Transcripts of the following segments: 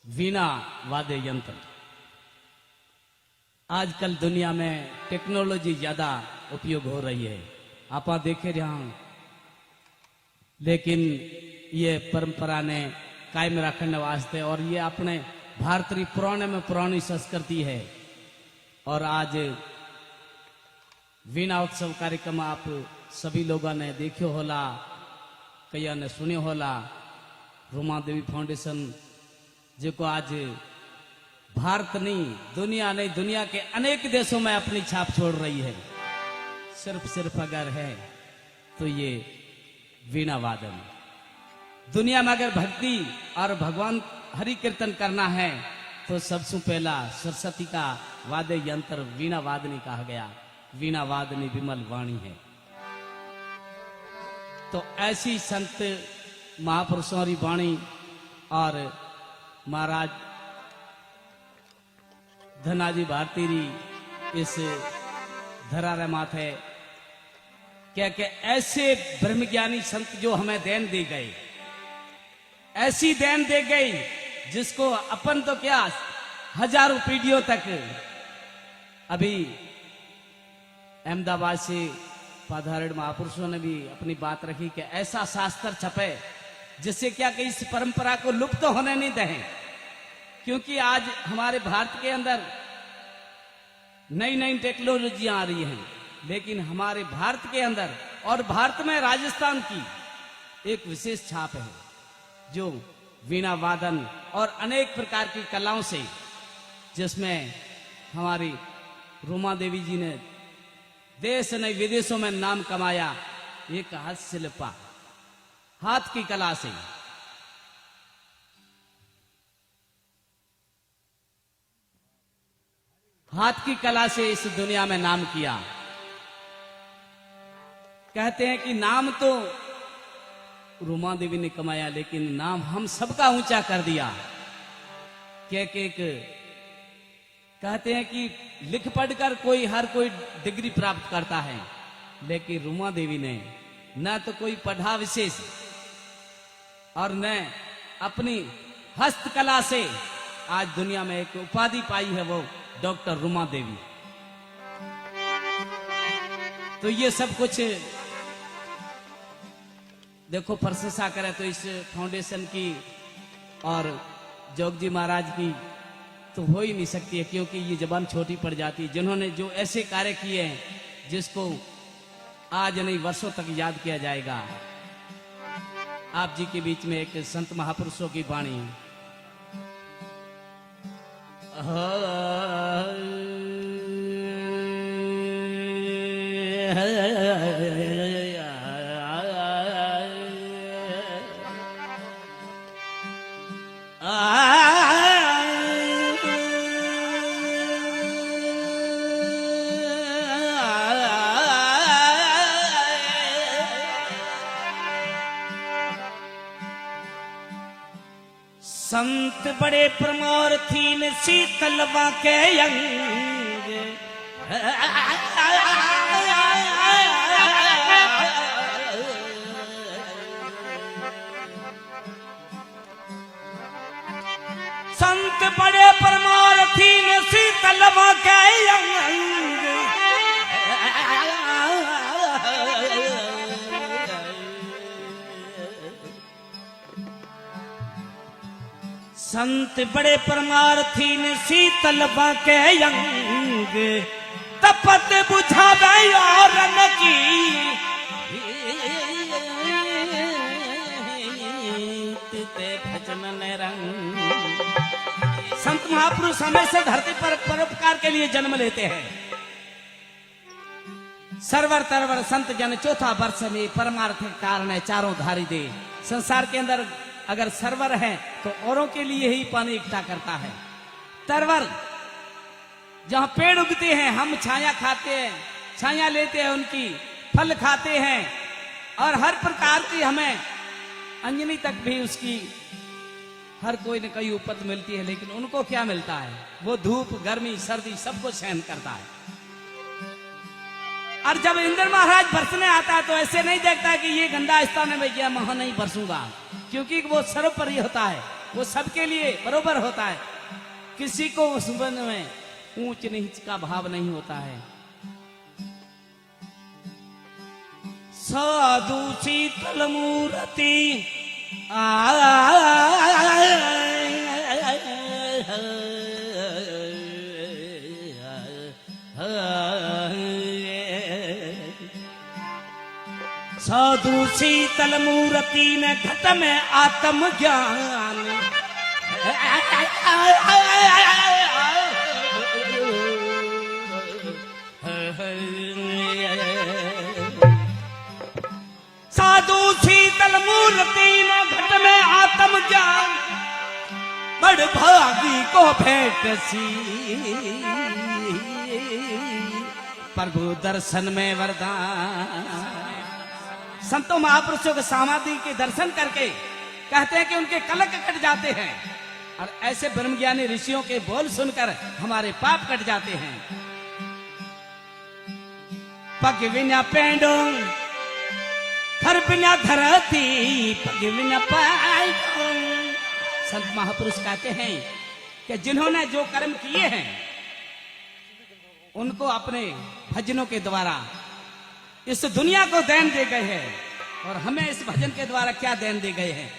वीणा वाद्य यंत्र। आजकल दुनिया में टेक्नोलॉजी ज्यादा उपयोग हो रही है, आप देखे रहा, लेकिन ये परंपरा ने कायम रखने वास्ते और ये अपने भारतीय पुराने में पुरानी संस्कृति है। और आज वीणा उत्सव कार्यक्रम आप सभी लोगों ने देखो होला, कई ने सुनो होला। रूमा देवी फाउंडेशन जो आज भारत नहीं दुनिया के अनेक देशों में अपनी छाप छोड़ रही है। सिर्फ अगर है तो ये वीणा वादन। दुनिया में अगर भक्ति और भगवान हरि कीर्तन करना है तो सबसे पहला सरस्वती का वाद्य यंत्र वीणा वादनी कहा गया। वीणा वादनी विमल वाणी है। तो ऐसी संत महापुरुषों की वाणी और महाराज धनाजी भारती री इस धरारे माथे क्या ऐसे ब्रह्मज्ञानी संत जो हमें देन दे गए, ऐसी देन दे गई जिसको अपन तो क्या हजारों पीढ़ियों तक। अभी अहमदाबाद से पधारण महापुरुषों ने भी अपनी बात रखी कि ऐसा शास्त्र छपे जिससे क्या कि इस परंपरा को लुप्त होने नहीं दें, क्योंकि आज हमारे भारत के अंदर नई नई टेक्नोलॉजियां आ रही हैं, लेकिन हमारे भारत के अंदर और भारत में राजस्थान की एक विशेष छाप है जो वीणा वादन और अनेक प्रकार की कलाओं से, जिसमें हमारी रूमा देवी जी ने देश ने विदेशों में नाम कमाया। एक हस्तशिल्पा हाथ की कला से। हाथ की कला से इस दुनिया में नाम किया। कहते हैं कि नाम तो रूमा देवी ने कमाया, लेकिन नाम हम सबका ऊंचा कर दिया। कहते हैं कि लिख पढ़कर हर कोई डिग्री प्राप्त करता है, लेकिन रूमा देवी ने न तो कोई पढ़ा विशेष और न अपनी हस्तकला से आज दुनिया में एक उपाधि पाई है, वो डॉक्टर रूमा देवी। तो ये सब कुछ देखो प्रशंसा करें तो इस फाउंडेशन की और जोग जी महाराज की तो हो ही नहीं सकती है, क्योंकि ये जबान छोटी पड़ जाती है। जिन्होंने जो ऐसे कार्य किए हैं जिसको आज नहीं वर्षों तक याद किया जाएगा। आप जी के बीच में एक संत महापुरुषों की वाणी। संत बड़े परमार्थी न शीतल बाके अंग। संत बड़े परमार्थी न शीतल बाके अंग। संत बड़े परमार्थी ने शीतल बाके अंग। तपत बुझावे और की ते भजन ने रंग। संत महापुरुष हमेशा धरती पर परोपकार के लिए जन्म लेते हैं। सरवर तरवर संत जन चौथा वर्ष में परमार्थ कारण है चारों धारी दे। संसार के अंदर अगर सरवर है तो औरों के लिए ही पानी इकट्ठा करता है। तरवर जहां पेड़ उगते हैं, हम छाया खाते हैं, छाया लेते हैं, उनकी फल खाते हैं और हर प्रकार की हमें अंजनी तक भी उसकी हर कोई न कोई उपत मिलती है, लेकिन उनको क्या मिलता है? वो धूप गर्मी सर्दी सबको सहन करता है। और जब इंद्र महाराज बरसने आता है तो ऐसे नहीं देखता कि ये गंदा स्थान है भैया वहां नहीं बरसूंगा, क्योंकि वो सर्वोपरि होता है। वो सबके लिए बरोबर होता है। किसी को उस वन में ऊंच नीच का भाव नहीं होता है। साधु शीतल मूर्ति साधु शीतल मूर्ति ने घट में आत्म ज्ञान साधु शीतल मूर्ति ने घट में आत्म ज्ञान बड़ भागी को भेंट सी प्रभु दर्शन में वरदान। संतों महापुरुषों के समाधि के दर्शन करके कहते हैं कि उनके कलंक कट जाते हैं और ऐसे ब्रह्मज्ञानी ऋषियों के बोल सुनकर हमारे पाप कट जाते हैं। पग विना पेंडो थर बिना धरती पग विना पैडो। संत महापुरुष कहते हैं कि जिन्होंने जो कर्म किए हैं उनको अपने भजनों के द्वारा इस दुनिया को देन दे गए हैं और हमें इस भजन के द्वारा क्या देन दे गए हैं।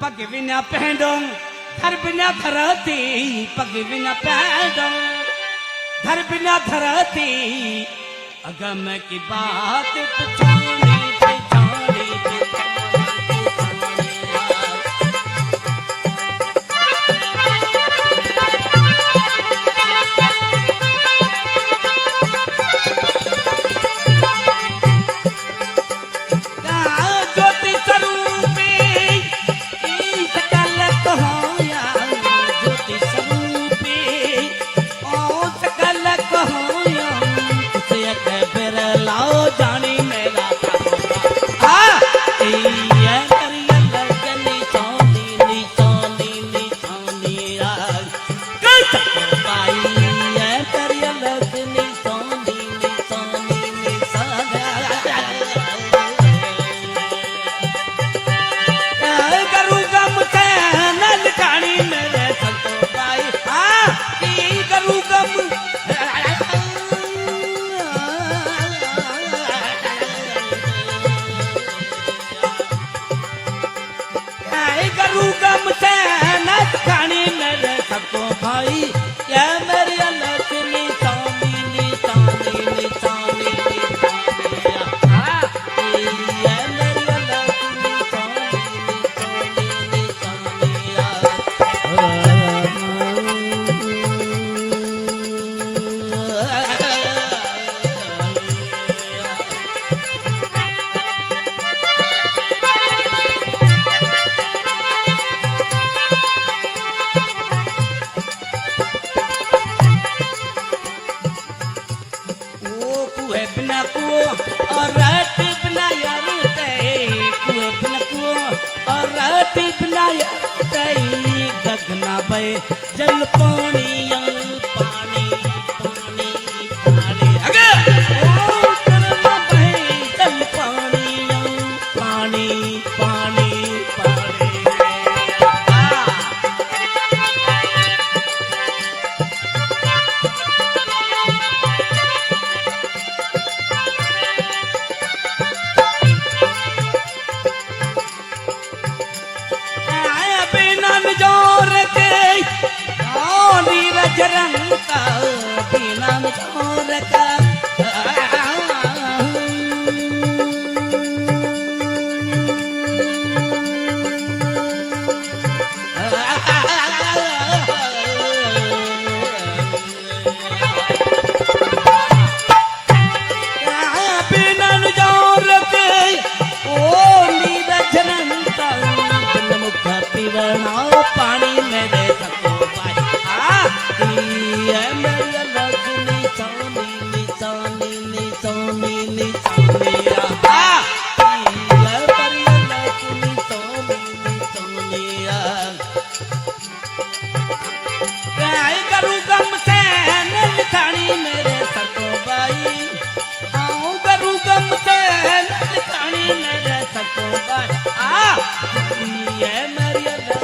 पग बिना पेंडो धर बिना धरती पग बिना पेंडो धर बिना धरती अगम की बात पछाड़ी पछाड़ी गगना बे जल पानी पानी पानी पानी अगे ओ गगना बे जल पानी पानी पानी पानी नीरज रंग का बिना छोर का बिना जोर के ओ नीरज रंग का मुख पीवना पानी में दे सको मेरे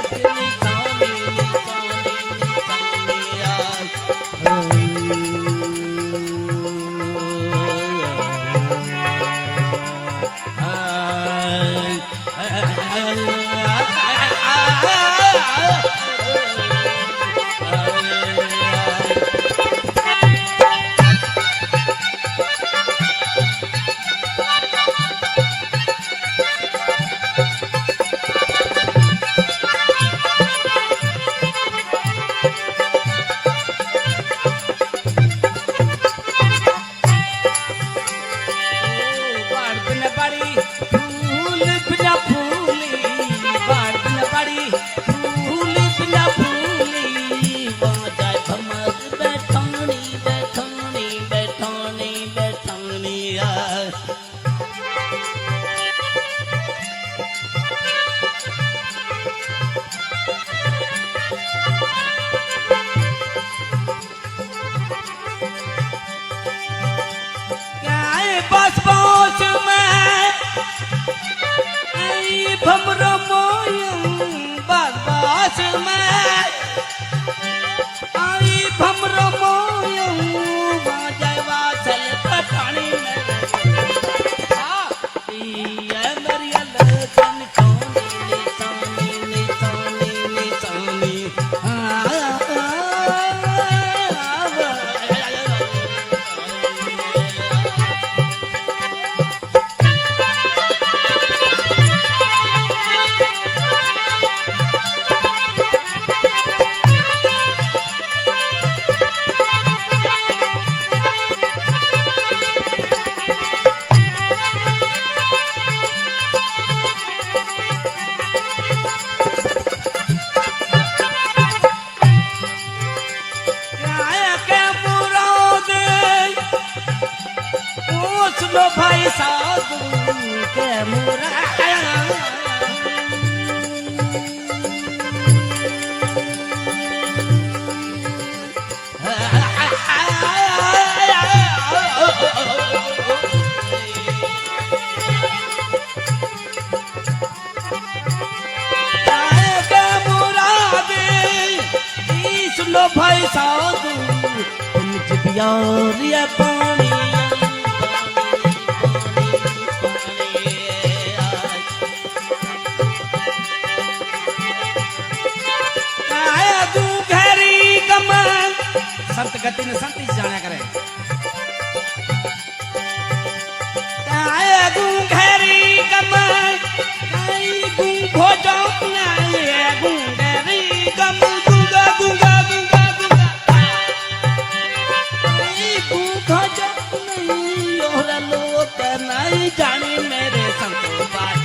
होश में आई भमरो मोयो जयवा चल पानी में ये मेरी लगन सोनी सोनी सोनी सोनी लो भाई साधु के मुरा लो भाई साधु तुम जिबिया पानी संत गति ने संत ही जाना करे गू घेरी गम गू भोजो गू घेरी गम गुंगा गुंगा गुंगा गुंगा गू भोजो नहीं और लोग नहीं जानी मेरे संतो बात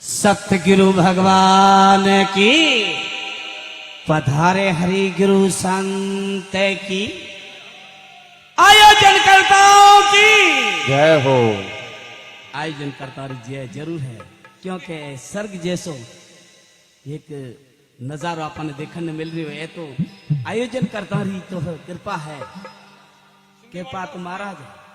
सतगुरु भगवान की पधारे हरि गुरु संत की आयोजनकर्ताओं की जय हो। आयोजनकर्ता जय जरूर है क्योंकि स्वर्ग जैसो एक नजारा अपन देखने मिल रही है तो आयोजनकर्ता ही तो कृपा है कृपा तुम्हारा है।